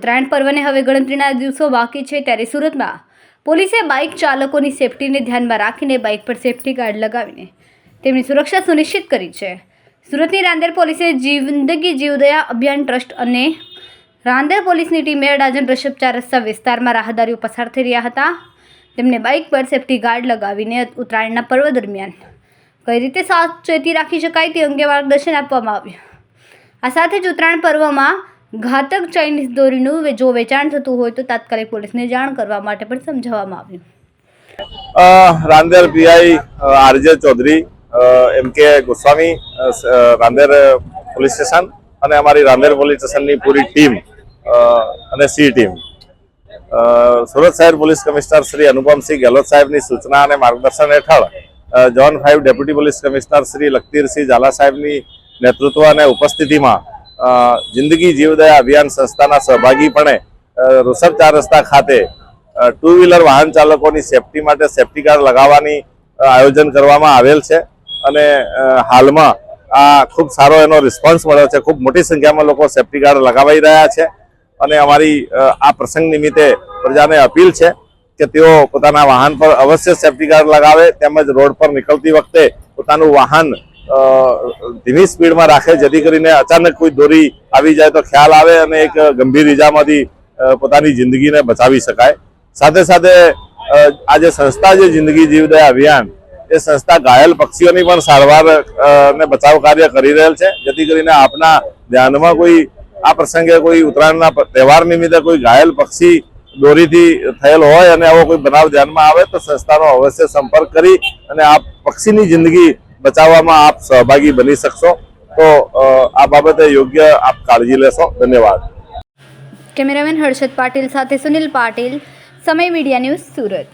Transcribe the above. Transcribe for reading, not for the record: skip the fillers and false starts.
ઉત્તરાયણ પર્વને હવે ગણતરીના દિવસો બાકી છે ત્યારે સુરતમાં પોલીસે બાઇક ચાલકોની સેફટીને ધ્યાનમાં રાખીને બાઇક પર સેફટી ગાર્ડ લગાવીને તેમની સુરક્ષા સુનિશ્ચિત કરી છે। સુરતની રાંદેર પોલીસે જિંદગી જીવદયા અભિયાન ટ્રસ્ટ અને રાંદેર પોલીસની ટીમે અડાજણ ઋષભ 4 રસ્તા વિસ્તારમાં રાહદારીઓ પસાર થઈ રહ્યા હતા તેમને બાઇક પર સેફટી ગાર્ડ લગાવીને ઉત્તરાયણના પર્વ દરમિયાન કઈ રીતે સાવચેતી રાખી શકાય તે અંગે માર્ગદર્શન આપવામાં આવ્યું। આ સાથે જ ઉત્તરાયણ પર્વમાં ઘાતક ચાઇનીઝ દોરીનું જો વેચાણ થતું હોય તો તાત્કાલિક પોલીસને જાણ કરવા માટે પણ સમજાવવામાં આવ્યું। રાંદેર પીઆઈ આરજે ચૌધરી એમકે ગોસ્વામી રાંદેર પોલીસ સ્ટેશન અને અમારી રાંદેર પોલીસ સ્ટેશનની પૂરી ટીમ અને સી ટીમ સુરત શહેર પોલીસ કમિશનર શ્રી અનુપમસિંહ ગેહલોત સાહેબની સૂચના અને માર્ગદર્શન હેઠળ zone 5 deputy police commissioner Shri Lakhtirsinh Zala સાહેબની નેતૃત્વ અને ઉપસ્થિતિમાં જિંદગી જીવદયા અભિયાન સંસ્થાના સહભાગીપણે ઋષભ 4 રસ્તા ખાતે 2 વ્હીલર વાહન ચાલકોની સેફટી માટે સેફટી ગાર્ડ લગાવવાની આયોજન કરવામાં આવેલ છે અને હાલમાં આ ખૂબ સારો એનો રિસ્પોન્સ મળ્યો છે। ખૂબ મોટી સંખ્યામાં લોકો સેફટી ગાર્ડ લગાવાઈ રહ્યા છે અને અમારી આ પ્રસંગ નિમિત્તે પ્રજાને અપીલ છે કે તેઓ પોતાના વાહન પર અવશ્ય સેફટી ગાર્ડ લગાવે તેમજ રોડ પર નીકળતી વખતે પોતાનું વાહન ધીમી સ્પીડમાં રાખે જેથી કરીને અચાનક કોઈ દોરી આવી જાય તો ખ્યાલ આવે અને એક ગંભીર ઈજામાંથી પોતાની જિંદગીને બચાવી શકાય। સાથે સાથે આ જે સંસ્થા છે જિંદગી જીવદયા અભિયાન એ સંસ્થા ઘાયલ પક્ષીઓની પણ સારવાર ને બચાવ કાર્ય કરી રહેલ છે જેથી કરીને આપના ધ્યાનમાં કોઈ આ પ્રસંગે કોઈ ઉત્તરાયણના તહેવાર નિમિત્તે કોઈ ઘાયલ પક્ષી દોરીથી થયેલ હોય અને આવો કોઈ બનાવ ધ્યાનમાં આવે તો સંસ્થાનો અવશ્ય સંપર્ક કરી અને આ પક્ષીની જિંદગી બચાવવામાં આપ સહભાગી બની શકશો। તો આ બાબતે યોગ્ય આપ કાળજી લેશો। ધન્યવાદ। કેમેરામેન હર્ષદ પાટીલ સાથે સુનિલ પાટીલ, સમય મીડિયા ન્યૂઝ, સુરત।